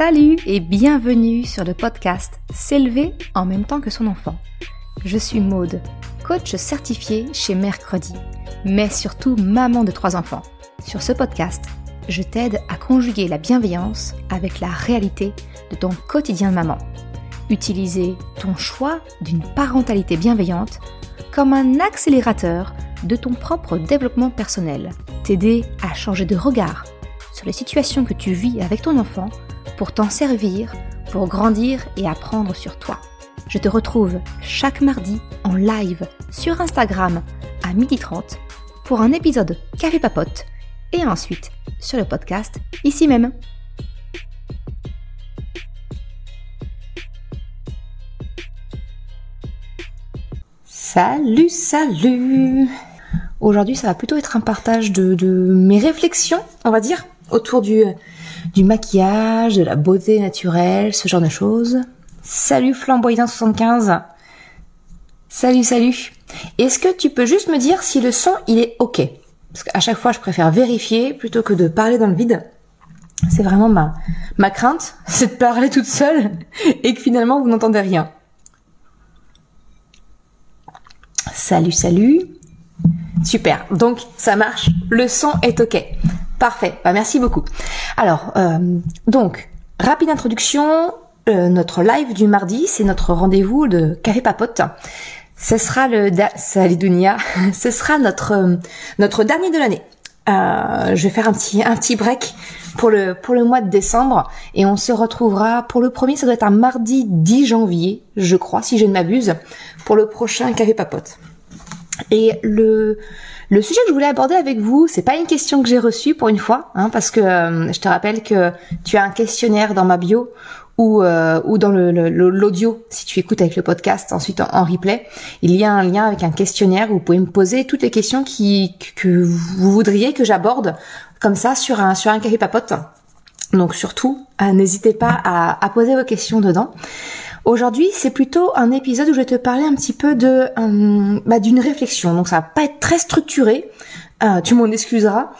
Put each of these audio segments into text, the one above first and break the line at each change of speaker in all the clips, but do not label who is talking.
Salut et bienvenue sur le podcast S'élever en même temps que son enfant. Je suis Maude, coach certifié chez Mercredi, mais surtout maman de 3 enfants. Sur ce podcast, je t'aide à conjuguer la bienveillance avec la réalité de ton quotidien de maman. Utiliser ton choix d'une parentalité bienveillante comme un accélérateur de ton propre développement personnel. T'aider à changer de regard sur les situations que tu vis avec ton enfant pour t'en servir, pour grandir et apprendre sur toi. Je te retrouve chaque mardi en live sur Instagram à 12h30 pour un épisode Café Papote et ensuite sur le podcast ici même. Salut! Aujourd'hui, ça va plutôt être un partage de mes réflexions, on va dire, autour du maquillage, de la beauté naturelle, ce genre de choses. Salut Flamboyant75. Salut. Est-ce que tu peux juste me dire si le son, il est OK? Parce qu'à chaque fois, je préfère vérifier plutôt que de parler dans le vide. C'est vraiment ma crainte, c'est de parler toute seule et que finalement, vous n'entendez rien. Salut. Super, donc ça marche, le son est OK. Parfait, merci beaucoup. Alors, donc, rapide introduction, notre live du mardi, c'est notre rendez-vous de Café Papote. Ce sera salut Dunia, ce sera notre dernier de l'année. Je vais faire un petit break pour le mois de décembre et on se retrouvera pour le premier, ça doit être un mardi 10 janvier, je crois, si je ne m'abuse, pour le prochain Café Papote. Et le sujet que je voulais aborder avec vous, c'est pas une question que j'ai reçue pour une fois, parce que je te rappelle que tu as un questionnaire dans ma bio ou dans l'audio, si tu écoutes avec le podcast, ensuite en replay, il y a un lien avec un questionnaire où vous pouvez me poser toutes les questions que vous voudriez que j'aborde comme ça sur un café papote. Donc surtout, n'hésitez pas à poser vos questions dedans. Aujourd'hui, c'est plutôt un épisode où je vais te parler un petit peu d'une réflexion. Donc ça va pas être très structuré, tu m'en excuseras.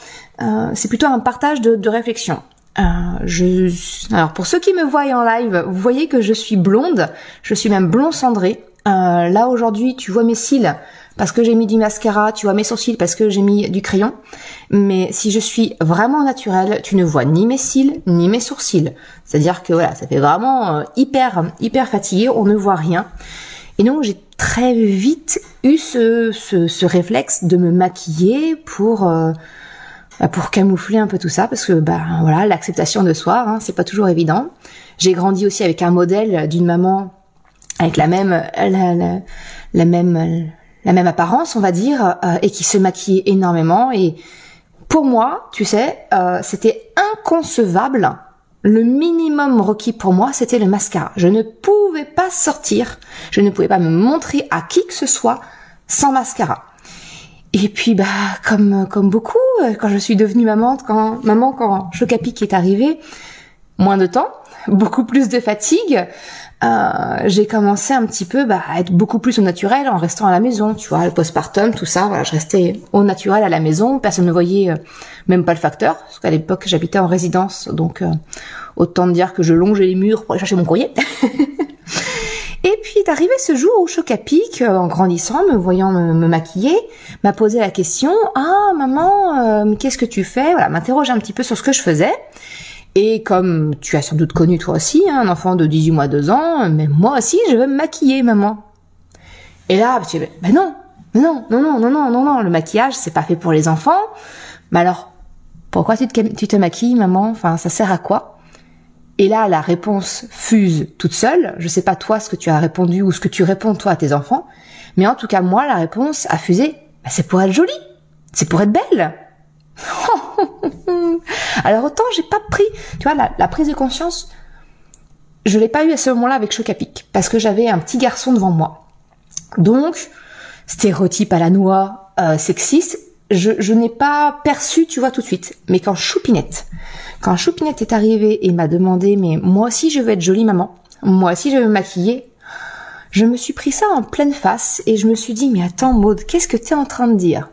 C'est plutôt un partage de réflexion. Alors pour ceux qui me voient en live, vous voyez que je suis blonde, je suis même blond cendré. Là aujourd'hui, tu vois mes cils parce que j'ai mis du mascara, tu vois mes sourcils parce que j'ai mis du crayon. Mais si je suis vraiment naturelle, tu ne vois ni mes cils ni mes sourcils. C'est-à-dire que voilà, ça fait vraiment hyper fatigué, on ne voit rien. Et donc j'ai très vite eu ce réflexe de me maquiller pour camoufler un peu tout ça, parce que voilà, l'acceptation de soi, c'est pas toujours évident. J'ai grandi aussi avec un modèle d'une maman avec la même apparence, on va dire, et qui se maquillait énormément. Et pour moi, tu sais, c'était inconcevable. Le minimum requis pour moi, c'était le mascara. Je ne pouvais pas sortir, je ne pouvais pas me montrer à qui que ce soit sans mascara. Et puis comme beaucoup, quand je suis devenue maman, quand Chocapic est arrivé, moins de temps, beaucoup plus de fatigue, j'ai commencé un petit peu à être beaucoup plus au naturel en restant à la maison, tu vois, le postpartum, tout ça, voilà, je restais au naturel à la maison, personne ne voyait même pas le facteur, parce qu'à l'époque j'habitais en résidence, donc autant dire que je longeais les murs pour aller chercher mon courrier. Et puis est arrivé ce jour où Chocapic, en grandissant, me voyant me maquiller, m'a posé la question: ah maman, qu'est-ce que tu fais? Voilà, m'interroger un petit peu sur ce que je faisais. Et comme tu as sans doute connu toi aussi, un enfant de 18 mois, 2 ans, mais moi aussi je veux me maquiller, maman. Et là, tu dis, non, le maquillage c'est pas fait pour les enfants. Mais alors, pourquoi tu te maquilles, maman? Enfin, ça sert à quoi? Et là, la réponse fuse toute seule. Je sais pas toi ce que tu as répondu ou ce que tu réponds toi à tes enfants, mais en tout cas moi, la réponse a fusé. C'est pour être jolie, c'est pour être belle. Alors autant j'ai pas pris, tu vois, la prise de conscience, je l'ai pas eu à ce moment-là avec Chocapic, parce que j'avais un petit garçon devant moi. Donc, stéréotype à la noix, sexiste, je n'ai pas perçu, tu vois, tout de suite. Mais quand Choupinette est arrivée et m'a demandé, mais moi aussi je veux être jolie maman, moi aussi je veux me maquiller, je me suis pris ça en pleine face et je me suis dit, mais attends Maude, qu'est-ce que t'es en train de dire?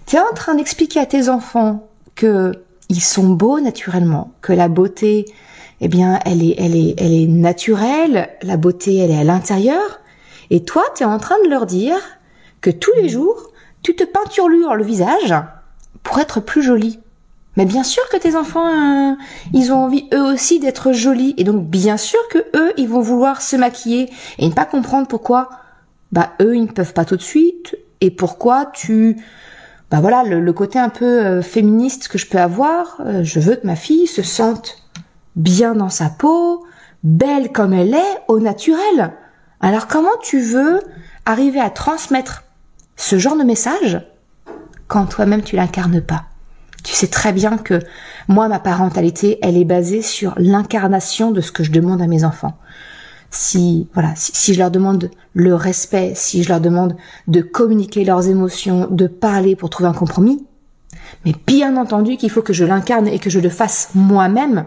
T'es en train d'expliquer à tes enfants que ils sont beaux naturellement, que la beauté eh bien, elle est naturelle, la beauté, elle est à l'intérieur. Et toi, tu es en train de leur dire que tous les jours, tu te peinturlures le visage pour être plus jolie. Mais bien sûr que tes enfants, ils ont envie eux aussi d'être jolis. Et donc, bien sûr que eux, ils vont vouloir se maquiller et ne pas comprendre pourquoi, eux, ils ne peuvent pas tout de suite. Et pourquoi voilà, le côté un peu féministe que je peux avoir, je veux que ma fille se sente bien dans sa peau, belle comme elle est, au naturel. Alors comment tu veux arriver à transmettre ce genre de message quand toi-même tu l'incarnes pas? Tu sais très bien que moi, ma parentalité, elle est basée sur l'incarnation de ce que je demande à mes enfants. Si je leur demande le respect, si je leur demande de communiquer leurs émotions, de parler pour trouver un compromis, mais bien entendu qu'il faut que je l'incarne et que je le fasse moi-même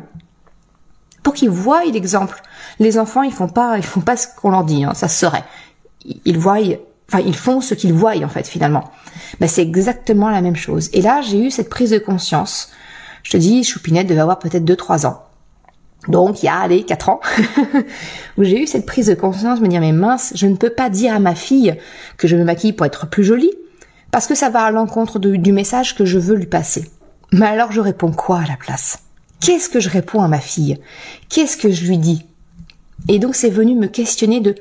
pour qu'ils voient l'exemple. Les enfants, ils font pas ce qu'on leur dit, ça se saurait. Ils font ce qu'ils voient en fait finalement. C'est exactement la même chose. Et là, j'ai eu cette prise de conscience. Je te dis, Choupinette devait avoir peut-être 2-3 ans. Donc, il y a, 4 ans, où j'ai eu cette prise de conscience, me dire, mais mince, je ne peux pas dire à ma fille que je me maquille pour être plus jolie, parce que ça va à l'encontre du message que je veux lui passer. Mais alors, je réponds quoi à la place? Qu'est-ce que je réponds à ma fille? Qu'est-ce que je lui dis? Et donc, c'est venu me questionner de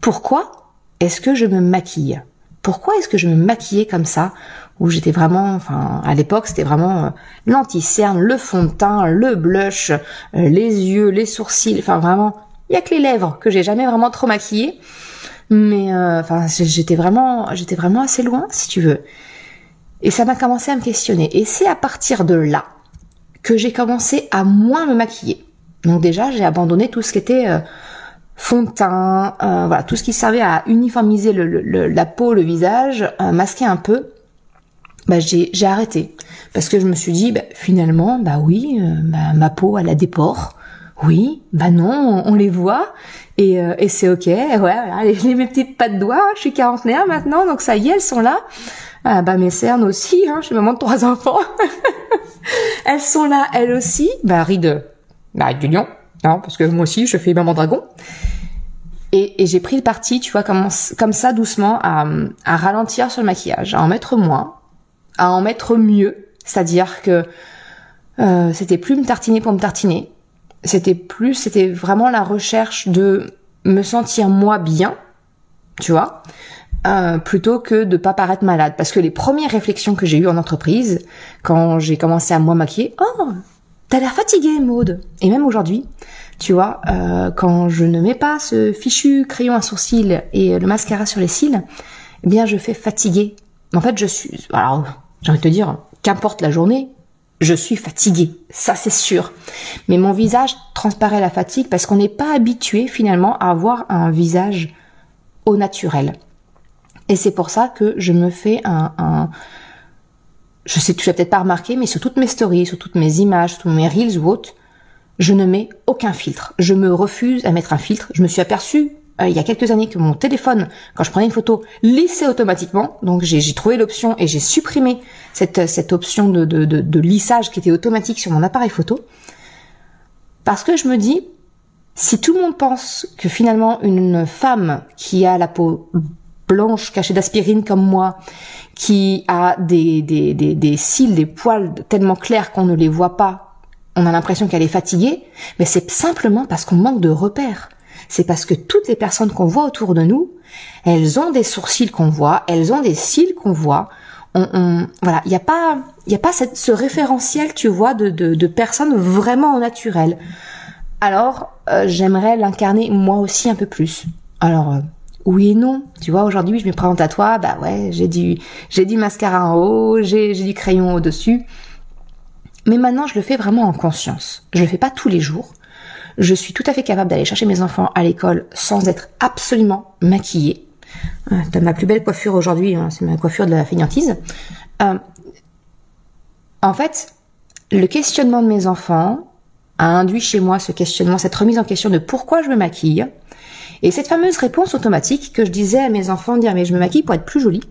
pourquoi est-ce que je me maquille? Pourquoi est-ce que je me maquillais comme ça? Où j'étais vraiment, à l'époque, c'était vraiment l'anti-cerne, le fond de teint, le blush, les yeux, les sourcils, vraiment, il y a que les lèvres que j'ai jamais vraiment trop maquillées. Mais, j'étais vraiment assez loin, si tu veux. Et ça m'a commencé à me questionner. Et c'est à partir de là que j'ai commencé à moins me maquiller. Donc déjà, j'ai abandonné tout ce qui était fond de teint, tout ce qui servait à uniformiser la peau, le visage, masquer un peu. J'ai arrêté parce que je me suis dit finalement oui, ma peau elle a des pores, oui, non, on les voit et c'est ok, voilà, mes petites pattes doigts, je suis quarantenaire maintenant, donc ça y est, elles sont là. Mes cernes aussi, je suis maman de 3 enfants, elles sont là, elles aussi. Ride du lion, non, parce que moi aussi je fais maman dragon. Et j'ai pris le parti, tu vois, comme ça doucement à ralentir sur le maquillage, à en mettre moins, à en mettre mieux, c'est-à-dire que c'était plus me tartiner pour me tartiner, c'était vraiment la recherche de me sentir moi bien, tu vois, plutôt que de pas paraître malade. Parce que les premières réflexions que j'ai eues en entreprise, quand j'ai commencé à moi maquiller, oh, t'as l'air fatiguée, Maude. Et même aujourd'hui, tu vois, quand je ne mets pas ce fichu crayon à sourcils et le mascara sur les cils, eh bien je fais fatiguée. En fait, alors, j'ai envie de te dire, qu'importe la journée, je suis fatiguée, ça c'est sûr. Mais mon visage transparaît la fatigue parce qu'on n'est pas habitué finalement à avoir un visage au naturel. Et c'est pour ça que je me fais je sais, tu l'as peut-être pas remarqué, mais sur toutes mes stories, sur toutes mes images, sur tous mes reels ou autres, je ne mets aucun filtre. Je me refuse à mettre un filtre. Je me suis aperçue il y a quelques années que mon téléphone, quand je prenais une photo, lissait automatiquement. Donc j'ai trouvé l'option et j'ai supprimé cette option de lissage qui était automatique sur mon appareil photo. Parce que je me dis, si tout le monde pense que finalement une femme qui a la peau blanche cachée d'aspirine comme moi, qui a des cils, des poils tellement clairs qu'on ne les voit pas, on a l'impression qu'elle est fatiguée, mais c'est simplement parce qu'on manque de repères. C'est parce que toutes les personnes qu'on voit autour de nous, elles ont des sourcils qu'on voit, elles ont des cils qu'on voit. Voilà, il y a pas ce référentiel, tu vois, de personnes vraiment au naturel. Alors, j'aimerais l'incarner moi aussi un peu plus. Alors, oui et non. Tu vois, aujourd'hui, je me présente à toi, ouais, j'ai du mascara en haut, j'ai du crayon au-dessus. Mais maintenant, je le fais vraiment en conscience. Je le fais pas tous les jours. Je suis tout à fait capable d'aller chercher mes enfants à l'école sans être absolument maquillée. T'as ma plus belle coiffure aujourd'hui, c'est ma coiffure de la fainéantise. En fait, le questionnement de mes enfants a induit chez moi ce questionnement, cette remise en question de pourquoi je me maquille. Et cette fameuse réponse automatique que je disais à mes enfants, dire mais je me maquille pour être plus jolie.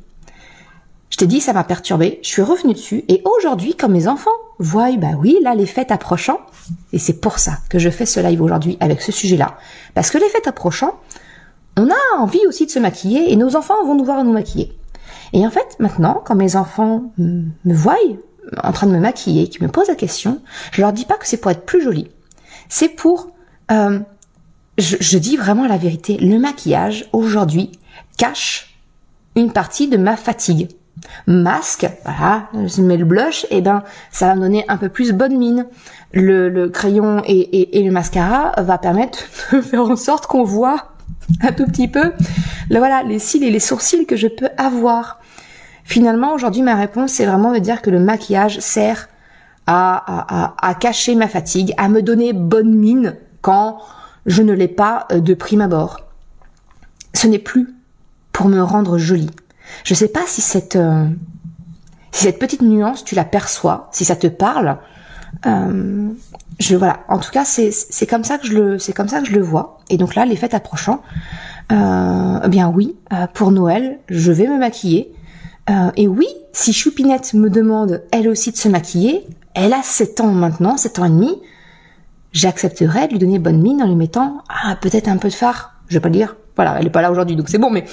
Je t'ai dit, ça m'a perturbée, je suis revenue dessus, et aujourd'hui, comme mes enfants voient, bah oui, là, les fêtes approchant, et c'est pour ça que je fais ce live aujourd'hui avec ce sujet-là, parce que les fêtes approchant, on a envie aussi de se maquiller, et nos enfants vont nous voir nous maquiller. Et en fait, maintenant, quand mes enfants me voient en train de me maquiller, qui me posent la question, je leur dis pas que c'est pour être plus jolie, c'est pour... je dis vraiment la vérité, le maquillage, aujourd'hui, cache une partie de ma fatigue. Masque, voilà, je mets le blush, et ben ça va me donner un peu plus bonne mine. Le crayon et le mascara va permettre de faire en sorte qu'on voit un tout petit peu les cils et les sourcils que je peux avoir. Finalement, aujourd'hui, ma réponse, c'est vraiment de dire que le maquillage sert à cacher ma fatigue, à me donner bonne mine quand je ne l'ai pas de prime abord. Ce n'est plus pour me rendre jolie. Je sais pas si cette petite nuance, tu la perçois, si ça te parle. Voilà. En tout cas, c'est comme ça que je le vois. Et donc là, les fêtes approchant, bien oui, pour Noël, je vais me maquiller. Et oui, si Choupinette me demande elle aussi de se maquiller, elle a 7 ans maintenant, 7 ans et demi, j'accepterais de lui donner bonne mine en lui mettant peut-être un peu de fard. Je vais pas dire, voilà, elle est pas là aujourd'hui, donc c'est bon, mais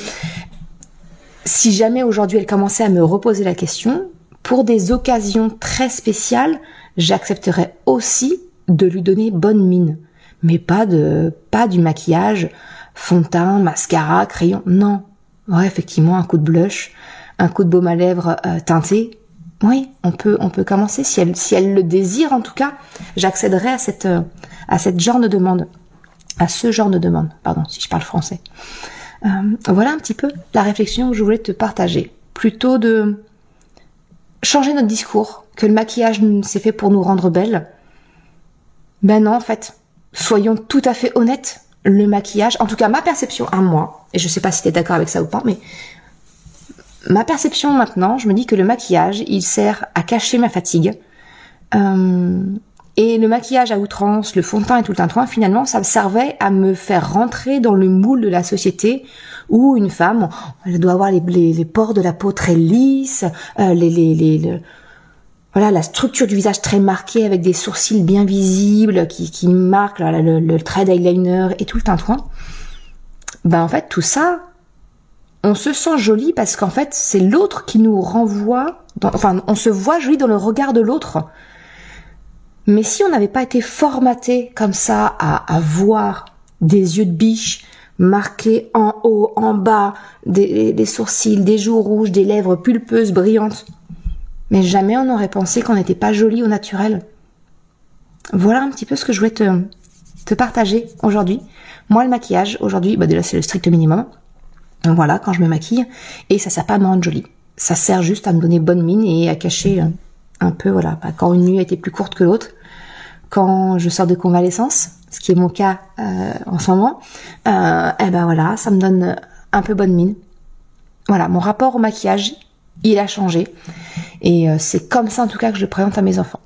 si jamais aujourd'hui elle commençait à me reposer la question, pour des occasions très spéciales, j'accepterais aussi de lui donner bonne mine. Mais pas du maquillage, fond de teint, mascara, crayon, non. Ouais, effectivement, un coup de blush, un coup de baume à lèvres teinté. Oui, on peut commencer. Si elle le désire, en tout cas, j'accéderai à ce genre de demande, pardon, si je parle français. Voilà un petit peu la réflexion que je voulais te partager. Plutôt de changer notre discours, que le maquillage c'est fait pour nous rendre belles. Ben non, en fait, soyons tout à fait honnêtes, le maquillage, en tout cas ma perception à moi, et je sais pas si tu es d'accord avec ça ou pas, mais ma perception maintenant, je me dis que le maquillage, il sert à cacher ma fatigue. Et le maquillage à outrance, le fond de teint et tout le tintouin, finalement, ça me servait à me faire rentrer dans le moule de la société où une femme, elle doit avoir les pores de la peau très lisses, la structure du visage très marquée avec des sourcils bien visibles qui marquent le trait d'eyeliner et tout le tintouin. Ben en fait, tout ça, on se sent jolie parce qu'en fait, c'est l'autre qui nous renvoie, on se voit jolie dans le regard de l'autre. Mais si on n'avait pas été formaté comme ça à voir des yeux de biche marqués en haut, en bas, des sourcils, des joues rouges, des lèvres pulpeuses, brillantes, mais jamais on n'aurait pensé qu'on n'était pas jolie au naturel. Voilà un petit peu ce que je voulais te partager aujourd'hui. Moi, le maquillage, aujourd'hui, déjà c'est le strict minimum. Donc voilà, quand je me maquille, et ça sert pas à me rendre jolie. Ça sert juste à me donner bonne mine et à cacher un peu, quand une nuit a été plus courte que l'autre, quand je sors de convalescence, ce qui est mon cas en ce moment, ça me donne un peu bonne mine. Voilà, mon rapport au maquillage, il a changé, et c'est comme ça en tout cas que je le présente à mes enfants.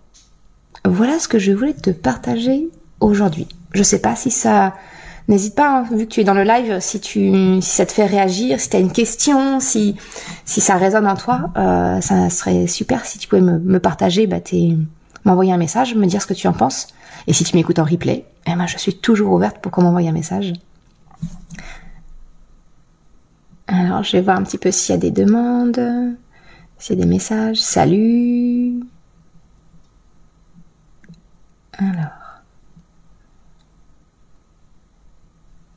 Voilà ce que je voulais te partager aujourd'hui. Je sais pas si ça... N'hésite pas, vu que tu es dans le live, si ça te fait réagir, si tu as une question, si ça résonne en toi, ça serait super si tu pouvais me partager, m'envoyer un message, me dire ce que tu en penses. Et si tu m'écoutes en replay, je suis toujours ouverte pour qu'on m'envoie un message. Alors, je vais voir un petit peu s'il y a des demandes, s'il y a des messages. Salut. Alors.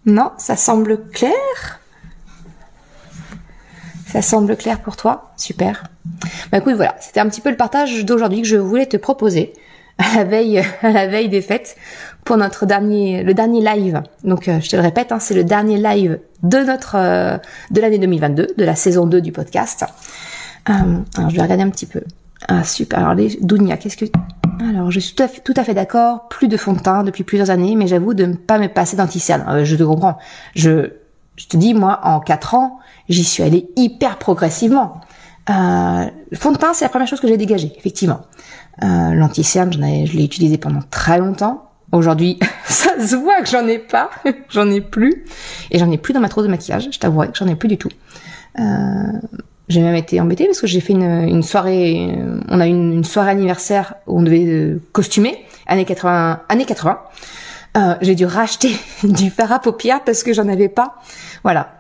Non, ça semble clair. Ça semble clair pour toi. Super. Écoute, voilà, c'était un petit peu le partage d'aujourd'hui que je voulais te proposer à la veille des fêtes pour le dernier live. Donc, je te le répète, c'est le dernier live de l'année 2022, de la saison 2 du podcast. Alors, je vais regarder un petit peu. Ah, super. Alors, Dounia, alors, je suis tout à fait d'accord, plus de fond de teint depuis plusieurs années, mais j'avoue de ne pas me passer d'anti-cerne. Je te comprends. Je te dis, moi, en 4 ans, j'y suis allée hyper progressivement. Le fond de teint, c'est la première chose que j'ai dégagée, effectivement. L'anti-cerne, je l'ai utilisé pendant très longtemps. Aujourd'hui, ça se voit que j'en ai pas, j'en ai plus. Et j'en ai plus dans ma trousse de maquillage, je t'avouerai que j'en ai plus du tout. J'ai même été embêtée parce que j'ai fait une soirée, on a eu une soirée anniversaire où on devait costumer, années 80. J'ai dû racheter du fard à paupières parce que j'en avais pas. Voilà.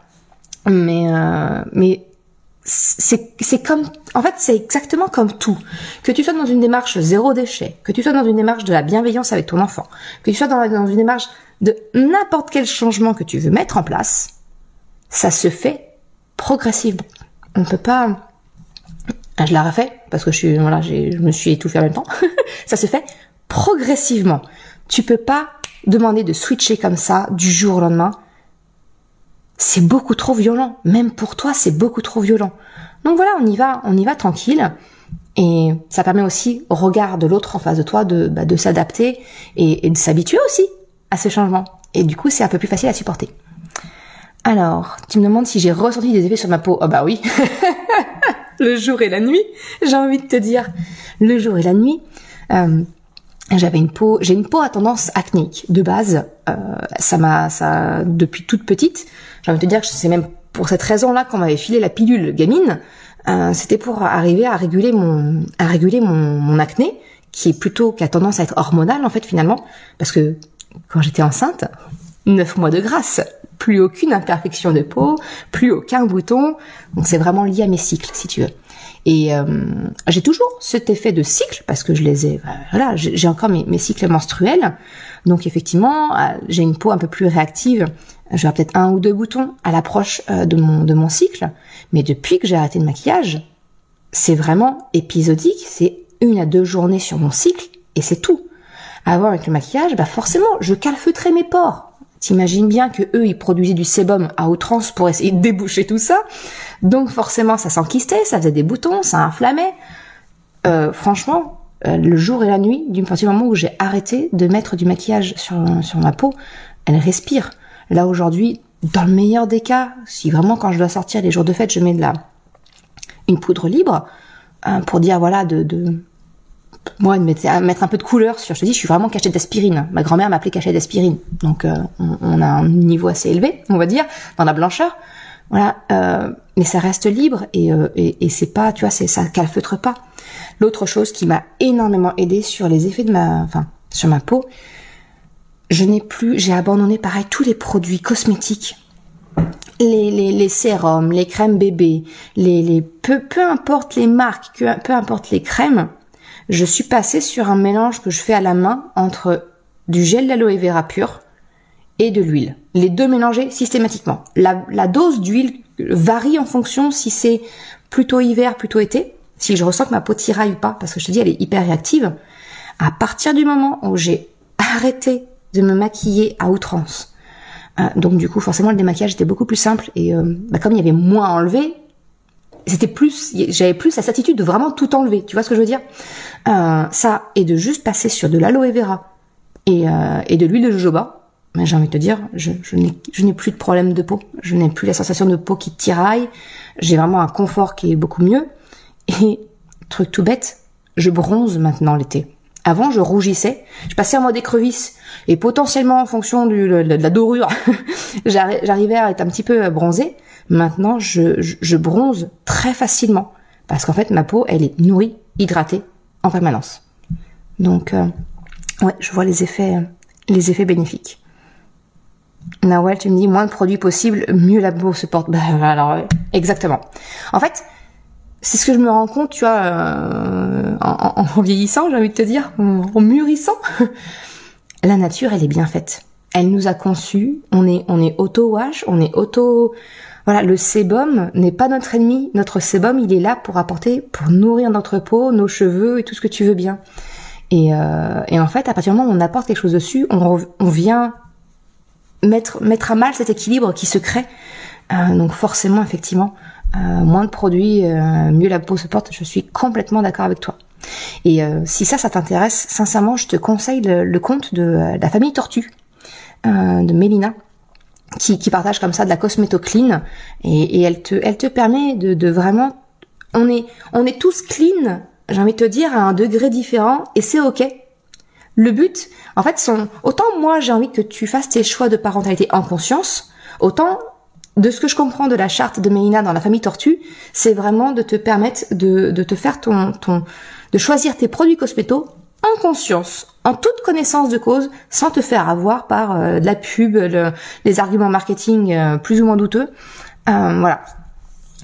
Mais c'est comme, en fait, c'est exactement comme tout. Que tu sois dans une démarche zéro déchet, que tu sois dans une démarche de la bienveillance avec ton enfant, que tu sois dans une démarche de n'importe quel changement que tu veux mettre en place, ça se fait progressivement. On peut pas, je l'ai refait parce que je me suis étouffée en même temps. Ça se fait progressivement. Tu peux pas demander de switcher comme ça du jour au lendemain. C'est beaucoup trop violent. Même pour toi, c'est beaucoup trop violent. Donc voilà, on y va tranquille. Et ça permet aussi au regard de l'autre en face de toi de s'adapter et de s'habituer aussi à ce changement. Et du coup, c'est un peu plus facile à supporter. Alors, tu me demandes si j'ai ressenti des effets sur ma peau. Oh bah oui. Le jour et la nuit, j'ai envie de te dire. Le jour et la nuit, j'ai une peau à tendance acnéique de base. Ça depuis toute petite. J'ai envie de te dire que c'est même pour cette raison-là qu'on m'avait filé la pilule gamine. C'était pour arriver à réguler mon acné, qui a tendance à être hormonale en fait finalement, parce que quand j'étais enceinte, 9 mois de grâce, plus aucune imperfection de peau, plus aucun bouton. Donc c'est vraiment lié à mes cycles, si tu veux. Et j'ai toujours cet effet de cycle parce que je les ai. Voilà, j'ai encore mes cycles menstruels. Donc effectivement, j'ai une peau un peu plus réactive. J'aurai peut-être 1 ou 2 boutons à l'approche de mon cycle. Mais depuis que j'ai arrêté le maquillage, c'est vraiment épisodique. C'est 1 à 2 journées sur mon cycle et c'est tout. Avant avec le maquillage, forcément, je calfeutrais mes pores. T'imagines bien que eux, ils produisaient du sébum à outrance pour essayer de déboucher tout ça. Donc forcément, ça s'enquistait, ça faisait des boutons, ça inflammait. Franchement, le jour et la nuit, du petit moment où j'ai arrêté de mettre du maquillage sur ma peau, elle respire. Là aujourd'hui, dans le meilleur des cas, si vraiment quand je dois sortir les jours de fête, je mets une poudre libre pour dire voilà moi, mettre un peu de couleur sur, je te dis, je suis vraiment cachette d'aspirine. Ma grand-mère m'appelait cachette d'aspirine. Donc, on a un niveau assez élevé, on va dire, dans la blancheur. Voilà, mais ça reste libre et c'est pas, tu vois, ça calfeutre pas. L'autre chose qui m'a énormément aidée sur les effets sur ma peau, j'ai abandonné pareil tous les produits cosmétiques. Les sérums, les crèmes bébés, peu importe les marques, peu importe les crèmes, je suis passée sur un mélange que je fais à la main entre du gel d'aloe vera pur et de l'huile. Les deux mélangés systématiquement. La dose d'huile varie en fonction si c'est plutôt hiver, plutôt été, si je ressens que ma peau tiraille ou pas, parce que je te dis, elle est hyper réactive. À partir du moment où j'ai arrêté de me maquiller à outrance, donc du coup, forcément, le démaquillage était beaucoup plus simple et comme il y avait moins à enlever, j'avais plus la certitude de vraiment tout enlever. Tu vois ce que je veux dire? Ça, et de juste passer sur de l'aloe vera et de l'huile de jojoba. Mais j'ai envie de te dire, je n'ai plus de problème de peau. Je n'ai plus la sensation de peau qui tiraille. J'ai vraiment un confort qui est beaucoup mieux. Et, truc tout bête, je bronze maintenant l'été. Avant, je rougissais. Je passais en mode écrevisse. Et potentiellement, en fonction de la dorure, j'arrivais à être un petit peu bronzée. Maintenant, je bronze très facilement. Parce qu'en fait, ma peau, elle est nourrie, hydratée, en permanence. Donc, ouais, je vois les effets bénéfiques. Nawel, tu me dis, moins de produits possible, mieux la peau se porte. Alors, exactement. En fait, c'est ce que je me rends compte, tu vois, en vieillissant, j'ai envie de te dire, en mûrissant. La nature, elle est bien faite. Elle nous a conçus, on est auto-wash, voilà, le sébum n'est pas notre ennemi. Notre sébum, il est là pour nourrir notre peau, nos cheveux et tout ce que tu veux bien. Et en fait, à partir du moment où on apporte quelque chose dessus, on vient mettre à mal cet équilibre qui se crée. Donc forcément, effectivement, moins de produits, mieux la peau se porte. Je suis complètement d'accord avec toi. Et si ça t'intéresse, sincèrement, je te conseille le compte de la famille Tortue, de Mélina, qui partage comme ça de la cosméto clean, et elle te permet de vraiment, on est tous clean, j'ai envie de te dire, à un degré différent, et c'est ok. Le but, en fait, autant moi j'ai envie que tu fasses tes choix de parentalité en conscience, autant de ce que je comprends de la charte de Mélina dans la famille Tortue, c'est vraiment de te permettre de te faire de choisir tes produits cosmétos en conscience, en toute connaissance de cause, sans te faire avoir par de la pub, les arguments marketing plus ou moins douteux. Voilà.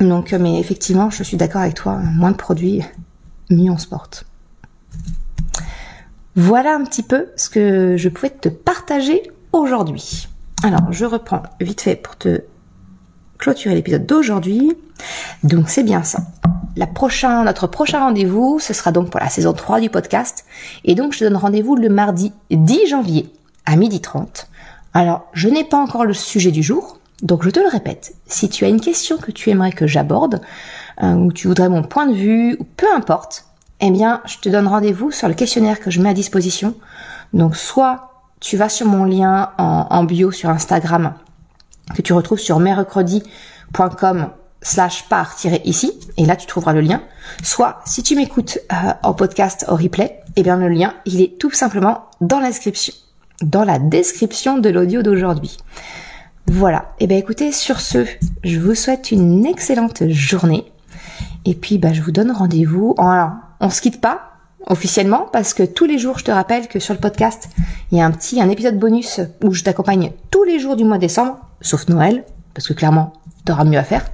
Donc, mais effectivement, je suis d'accord avec toi, moins de produits, mieux on se porte. Voilà un petit peu ce que je pouvais te partager aujourd'hui. Alors, je reprends vite fait pour te clôturer l'épisode d'aujourd'hui. Donc, c'est bien ça. Notre prochain rendez-vous, ce sera donc pour la saison 3 du podcast. Et donc, je te donne rendez-vous le mardi 10 janvier à 12h30. Alors, je n'ai pas encore le sujet du jour. Donc, je te le répète. Si tu as une question que tu aimerais que j'aborde, ou tu voudrais mon point de vue, ou peu importe, eh bien, je te donne rendez-vous sur le questionnaire que je mets à disposition. Donc, soit tu vas sur mon lien en bio sur Instagram, que tu retrouves sur mercredi.com/par-ici, et là tu trouveras le lien. Soit, si tu m'écoutes en podcast, au replay, eh bien le lien, il est tout simplement dans la description de l'audio d'aujourd'hui. Voilà. Et bien écoutez, sur ce, je vous souhaite une excellente journée. Et puis, je vous donne rendez-vous. Alors, on se quitte pas officiellement parce que tous les jours, je te rappelle que sur le podcast, il y a un épisode bonus où je t'accompagne tous les jours du mois de décembre, sauf Noël, parce que clairement, t'auras mieux à faire.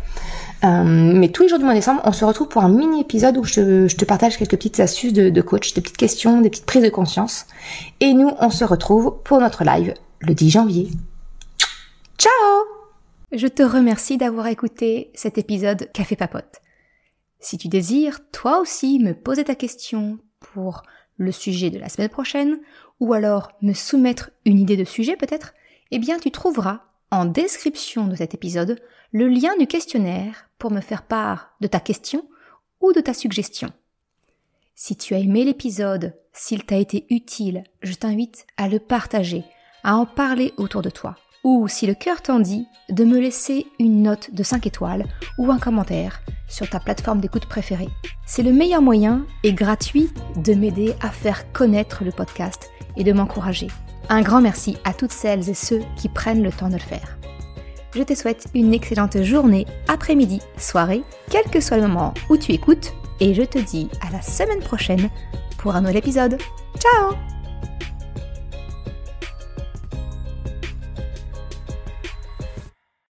Mais tous les jours du mois de décembre, on se retrouve pour un mini-épisode où je te partage quelques petites astuces de coach, des petites questions, des petites prises de conscience. Et nous, on se retrouve pour notre live le 10 janvier. Ciao! Je te remercie d'avoir écouté cet épisode Café Papote. Si tu désires, toi aussi, me poser ta question pour le sujet de la semaine prochaine, ou alors me soumettre une idée de sujet peut-être, eh bien tu trouveras en description de cet épisode le lien du questionnaire pour me faire part de ta question ou de ta suggestion. Si tu as aimé l'épisode, s'il t'a été utile, je t'invite à le partager, à en parler autour de toi. Ou, si le cœur t'en dit, de me laisser une note de 5 étoiles ou un commentaire sur ta plateforme d'écoute préférée. C'est le meilleur moyen et gratuit de m'aider à faire connaître le podcast et de m'encourager. Un grand merci à toutes celles et ceux qui prennent le temps de le faire. Je te souhaite une excellente journée, après-midi, soirée, quel que soit le moment où tu écoutes, et je te dis à la semaine prochaine pour un nouvel épisode. Ciao!